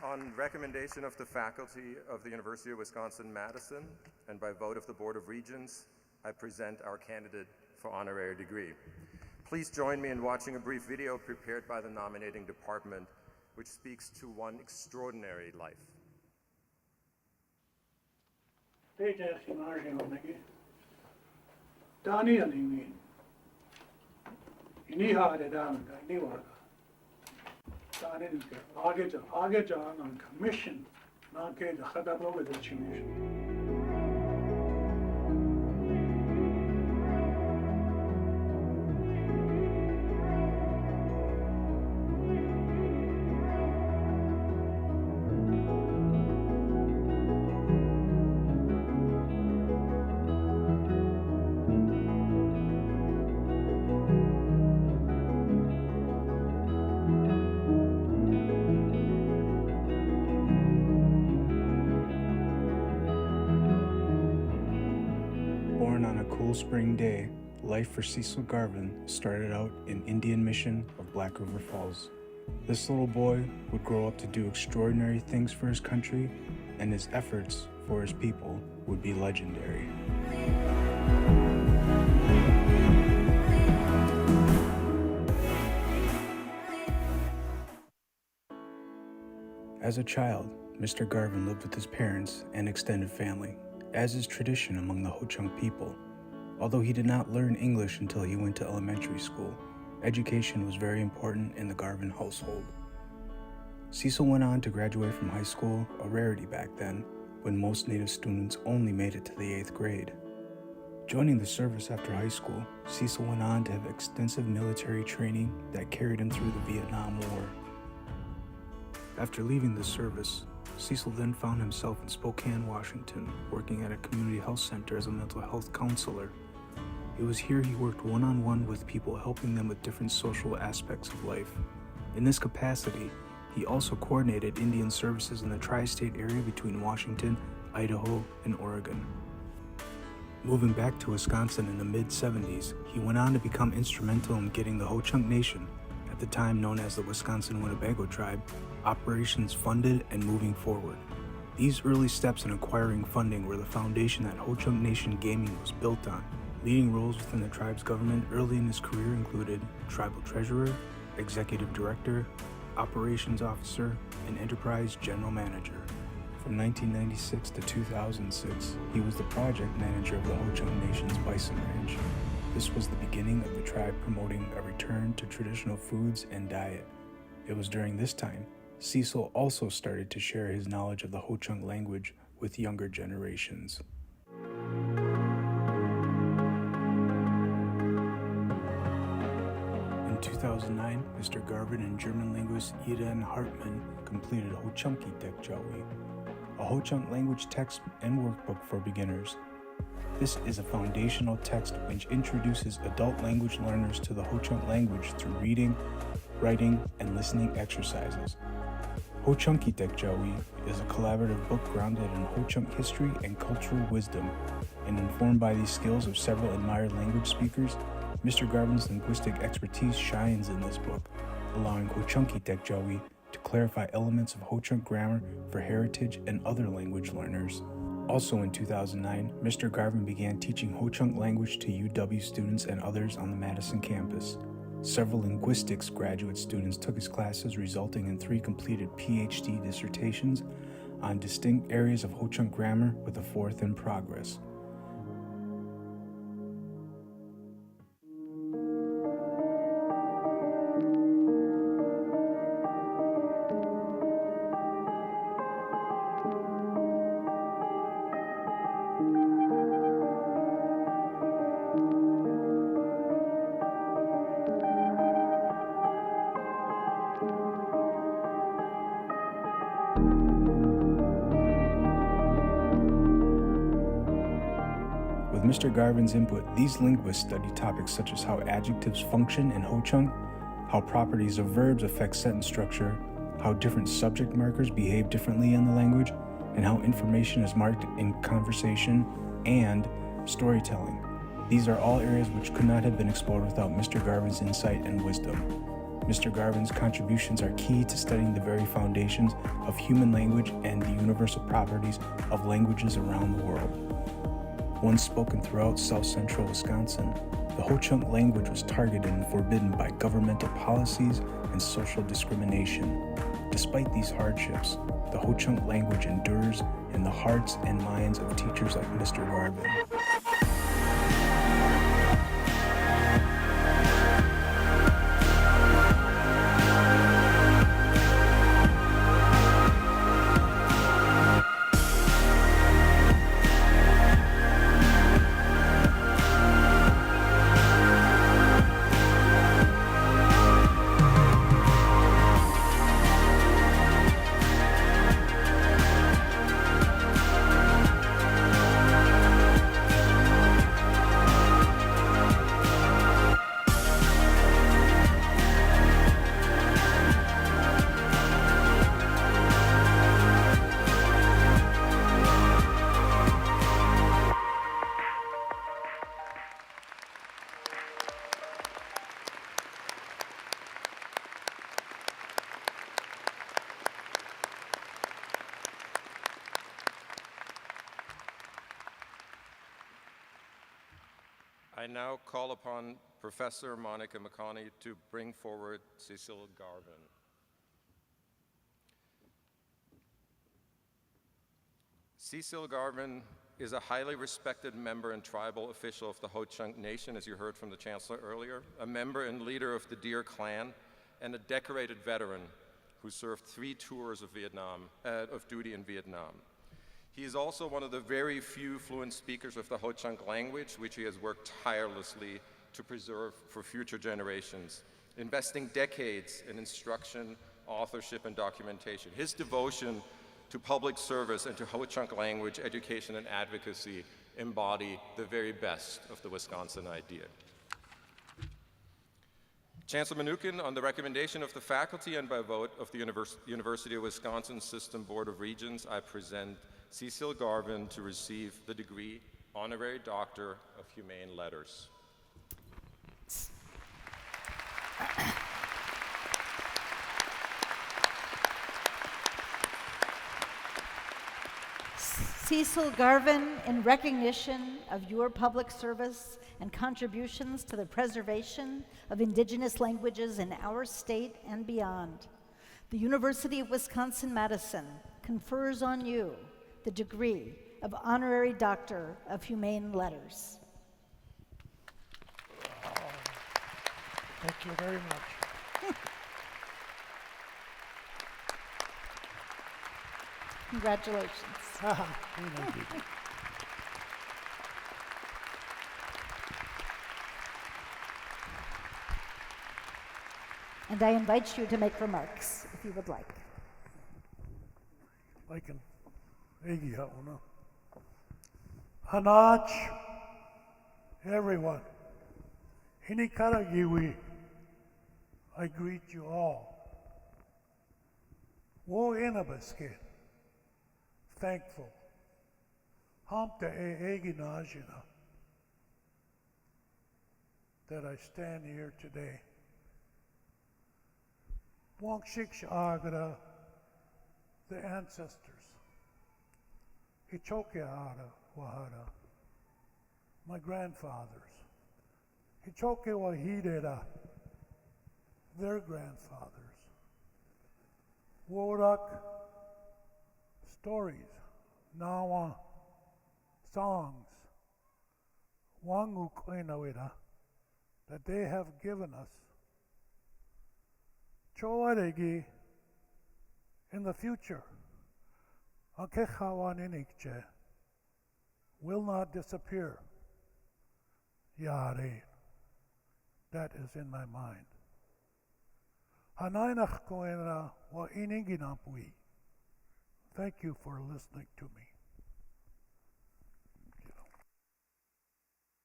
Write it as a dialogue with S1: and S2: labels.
S1: On recommendation of the faculty of the University of Wisconsin-Madison and by vote of the Board of Regents, I present our candidate for honorary degree. Please join me in watching a brief video prepared by the nominating department, which speaks to one extraordinary life.
S2: आगे जाना mission ना के खतरों में दर्शन
S3: Born on a cool spring day, life for Cecil Garvin started out in Indian Mission of Black River Falls. This little boy would grow up to do extraordinary things for his country, and his efforts for his people would be legendary. As a child, Mr. Garvin lived with his parents and extended family, as is tradition among the Ho-Chunk people. Although he did not learn English until he went to elementary school, education was very important in the Garvin household. Cecil went on to graduate from high school, a rarity back then, when most Native students only made it to the 8th grade. Joining the service after high school, Cecil went on to have extensive military training that carried him through the Vietnam War. After leaving the service, Cecil then found himself in Spokane, Washington, working at a community health center as a mental health counselor. It was here he worked one-on-one with people, helping them with different social aspects of life. In this capacity, he also coordinated Indian services in the tri-state area between Washington, Idaho, and Oregon. Moving back to Wisconsin in the mid-70s, he went on to become instrumental in getting the Ho-Chunk Nation, at the time known as the Wisconsin Winnebago Tribe, operations funded and moving forward. These early steps in acquiring funding were the foundation that Ho-Chunk Nation gaming was built on. Leading roles within the tribe's government early in his career included tribal treasurer, executive director, operations officer, and enterprise general manager. From 1996 to 2006, he was the project manager of the Ho-Chunk Nation's bison ranch. This was the beginning of the tribe promoting a return to traditional foods and diet. It was during this time Cecil also started to share his knowledge of the Ho-Chunk language with younger generations. In 2009, Mr. Garvin and German linguist Ida and Hartmann completed Ho-Chunky Tekjawi, a Ho-Chunk language text and workbook for beginners. This is a foundational text which introduces adult language learners to the Ho-Chunk language through reading, writing, and listening exercises. Ho-Chunky Tekjawi is a collaborative book grounded in Ho-Chunk history and cultural wisdom, and informed by these skills of several admired language speakers. Mr. Garvin's linguistic expertise shines in this book, allowing Ho-Chunky Tekjawi to clarify elements of Ho-Chunk grammar for heritage and other language learners. Also in 2009, Mr. Garvin began teaching Ho-Chunk language to UW students and others on the Madison campus. Several linguistics graduate students took his classes, resulting in 3 completed PhD dissertations on distinct areas of Ho-Chunk grammar, with a 4th in progress. With Mr. Garvin's input, these linguists study topics such as how adjectives function in Ho-Chunk, how properties of verbs affect sentence structure, how different subject markers behave differently in the language, and how information is marked in conversation and storytelling. These are all areas which could not have been explored without Mr. Garvin's insight and wisdom. Mr. Garvin's contributions are key to studying the very foundations of human language and the universal properties of languages around the world. Once spoken throughout South Central Wisconsin, the Ho-Chunk language was targeted and forbidden by governmental policies and social discrimination. Despite these hardships, the Ho-Chunk language endures in the hearts and minds of teachers like Mr. Garvin.
S1: I now call upon Professor Monica McConney to bring forward Cecil Garvin. Cecil Garvin is a highly respected member and tribal official of the Ho-Chunk Nation, as you heard from the Chancellor earlier, a member and leader of the Deer Clan, and a decorated veteran who served 3 tours of duty in Vietnam. He is also one of the very few fluent speakers of the Ho-Chunk language, which he has worked tirelessly to preserve for future generations, investing decades in instruction, authorship, and documentation. His devotion to public service and to Ho-Chunk language education and advocacy embody the very best of the Wisconsin idea. Chancellor Mnookin, on the recommendation of the faculty and by vote of the University of Wisconsin System Board of Regents, I present Cecil Garvin to receive the degree Honorary Doctor of Humane Letters.
S4: Cecil Garvin, in recognition of your public service and contributions to the preservation of Indigenous languages in our state and beyond, the University of Wisconsin-Madison confers on you the degree of Honorary Doctor of Humane Letters.
S2: Thank you very much.
S4: Congratulations.
S2: Thank you.
S4: And I invite you to make remarks, if you would like.
S2: I can. Hanach, everyone. Hinikaragiwi, I greet you all. Wo inabaske, thankful. Hamta eginajina, that I stand here today. Wangshiksha agara, the ancestors. Hichokeara wahara, my grandfathers. Hichoke wahidera, their grandfathers. Worak, stories. Nawa, songs. Wangu kwenawira, that they have given us. Choaregi, in the future. Akechawaninike will not disappear. Yare, that is in my mind. Hanainach koena wa ininginapui. Thank you for listening to me.